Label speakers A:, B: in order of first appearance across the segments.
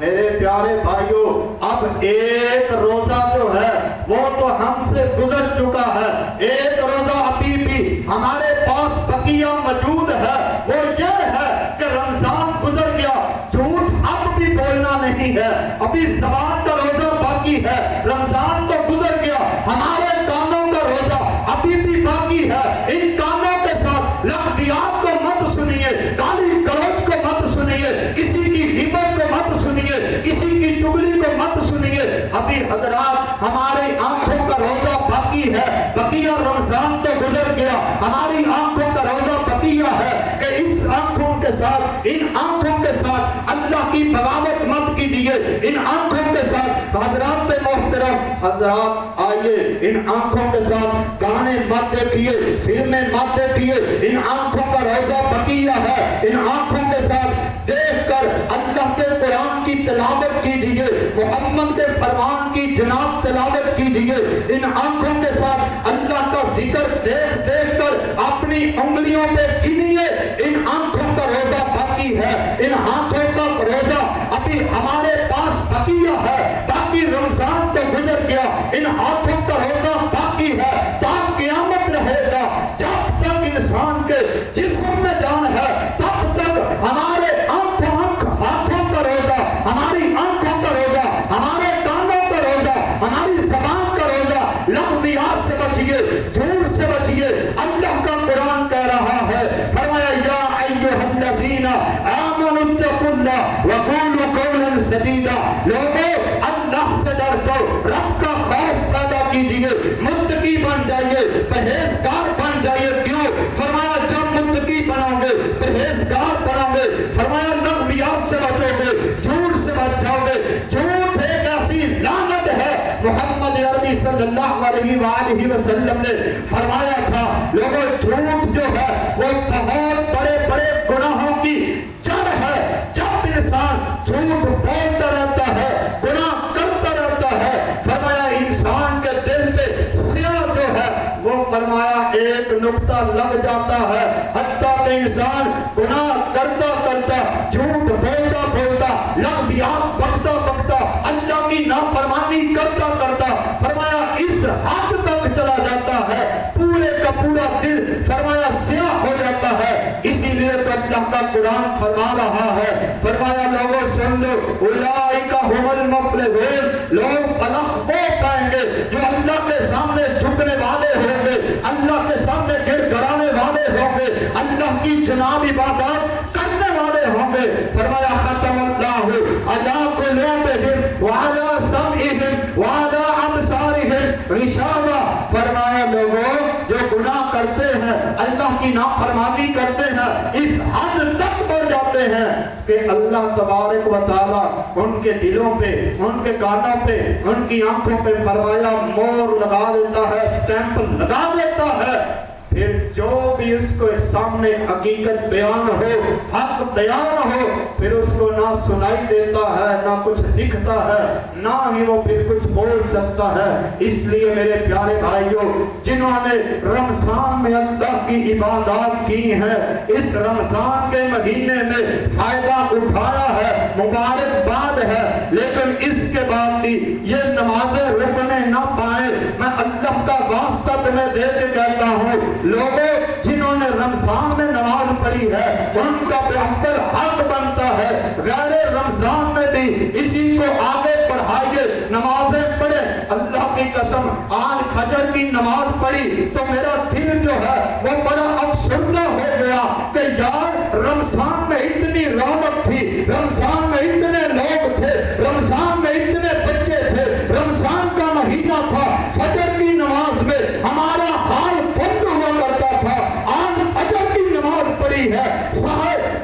A: میرے پیارے بھائیوں اب ایک روزہ جو ہے وہ تو ہم سے گزر چکا ہے، ایک روزہ ابھی بھی ہمارے پاس بقیہ موجود ہے، وہ یہ ہے کہ رمضان گزر گیا، جھوٹ اب بھی بولنا نہیں ہے، ابھی زبان کا روزہ باقی ہے، رمضان تو گزر گیا، ہمارے کانوں کا روزہ ابھی بھی باقی ہے، ان کانوں کے ساتھ لغویات کو مت سنیے، گالی گلوچ کو مت سنیے، کسی کی غیبت کو مت سنیے، کسی کی چغلی کو مت سنیے، ابھی حضرات ہماری آنکھوں کا روزہ باقی ہے، بقیہ رمضان تو گزر گیا، ہماری آنکھوں کا روزہ بقیہ ہے کہ اس آنکھوں کے ساتھ ان آنکھوں کے ساتھ اللہ کی بغاوت مت کیجیے، ان آنکھوں کے ساتھ حضرات محترم حضرات آئیے ان آنکھوں کے ساتھ گانے مت دیکھیے، فلمیں مت دیکھیے، ان آنکھوں کا روزہ بقیہ ہے، ان آنکھوں کے ساتھ دیکھ کر اللہ کے قرآن کی تلاوت کیجیے، محمد کے فرمان کی جناب تلاوت کیجیے، ان آنکھوں کے ساتھ اللہ کا ذکر دیکھ دیکھ کر اپنی انگلیوں پہ گنیے، ان آنکھوں کا روزہ باقی ہے، ان ہاتھوں کا روزہ ابھی ہمارے پاس بقیہ ہے، باقی رمضان تو گزر گیا، ان ہاتھوں کا روزہ باقی ہے، تا قیامت رہے گا، جب تک انسان کے جسم میں جان ہے تب تک ہمارے ہاتھوں کا روزہ، ہماری آنکھوں کا روزہ، ہمارے کانوں کا روزہ، ہماری زبان کا روزہ، لغویات سے بچیے، جھوٹ سے بچیے، اللہ کا قرآن کہہ رہا ہے، فرمایا یا ایھا الذین آمنوا اتقوا اللہ وقولوا قولا سدیدا، لوگوں اللہ سے ڈر جاؤ، رب کا خوف پیدا کیجیے، متقی بن جائیے، پرہیزگار بن جائیے، کیوں؟ فرمایا جب متقی بنو گے، پرہیزگار بنو گے، فرمایا لغویات سے بچو گے، جھوٹ سے بچ جاؤ گے، جھوٹ ایک ایسی لعنت ہے، محمد عربی صلی اللہ علیہ وآلہ وسلم نے فرمایا تھا، لوگوں جھوٹ جو ہے وہ بہت بڑے بڑے گناہوں کی جڑ ہے، جب انسان جھوٹ بولتا رہتا ہے، گناہ کرتا رہتا ہے، فرمایا انسان کے دل پہ سیاہ جو ہے وہ فرمایا ایک نقطہ لگ جاتا ہے، حتیٰ کہ انسان گناہ کرتا کرتا، جھوٹ بولتا بولتا، لغویات بکتا بکتا، اللہ کی نافرمانی کرتا کرتا، فرمایا اس حد تک چلا جاتا ہے، پورے کا پورا دل فرمایا سیاہ ہو جاتا ہے، اسی لیے تو اللہ کا قرآن فرما رہا ہے، فرمایا لوگوں سن لو، اولئک ھم المفلحون، لوگ فلاح وہ پائیں گے جو اللہ کے سامنے جھکنے والے ہوں گے، اللہ کے سامنے گڑ گڑانے والے ہوں گے، اللہ کی جناب عبادات کرنے والے ہوں گے، فرمایا ختم اللہ علی قلوبہم وعلی سمعہم وعلی ابصارہم غشاوہ، فرمایا لوگوں جو گناہ کرتے ہیں، اللہ کی نافرمانی کرتے ہیں، اس حد تک بڑھ جاتے ہیں کہ اللہ تبارک و تعالیٰ ان کے دلوں پہ، ان کے کانوں پہ، ان کی آنکھوں پہ فرمایا مور لگا دیتا ہے، سٹیمپ لگا دیتا ہے، پھر جو بھی اس کو سامنے حقیقت بیان ہو، حق بیان ہو، پھر اس کو نہ سنائی دیتا ہے، نہ کچھ دکھتا ہے، نہ ہی وہ پھر کچھ بول سکتا ہے، اس لیے میرے پیارے بھائیوں جنہوں نے رمضان میں اللہ کی عبادات کی ہیں، اس رمضان کے مہینے میں فائدہ اٹھایا ہے، مبارکباد ہے، لیکن اس کے بعد بھی یہ نمازیں رکنے نہ پائیں، میں اللہ کا واسطہ تمہیں دے کے کہتا ہوں، لوگوں جنہوں نے رمضان میں نماز پڑھی ہے ان کا بہتر حق بنتا ہے غیر رمضان میں بھی اسی کو آگے بڑھائیے، نمازیں پڑھیں، اللہ کی قسم آج فجر کی نماز پڑھی تو میرا دل جو ہے وہ بڑا افسردہ ہو گیا کہ یار رمضان میں اتنی رونق تھی، رمضان میں اتنے لوگ تھے، رمضان میں اتنے بچے تھے، رمضان کا مہینہ تھا، فجر کی نماز میں ہمارا حال فرد ہوا کرتا تھا، آج فجر کی نماز پڑھی ہے،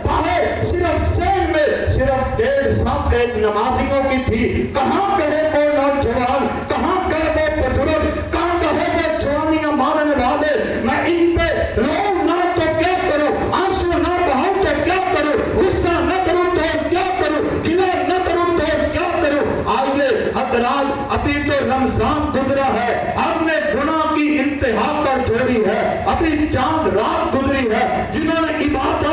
A: باہر صرف سین میں صرف 1.5 ایک نمازیوں کی تھی، کہاں کہے وہ نوجوان، کہاں کہے وہ بزرگ، کہاں کہے وہ جوانیاں مارنے والے، میں ان پہ رو نہ تو کیا کروں، آنسو نہ بہاؤں تو کیا کروں، غصہ نہ کروں تو کیا کروں، گلہ نہ کروں تو کیا کروں، آئیے حضرات ابھی تو رمضان گزرا ہے، ہم نے گناہ کی انتہا کر چھوڑی ہے، ابھی چاند رات گزری ہے، جنہوں نے عبادت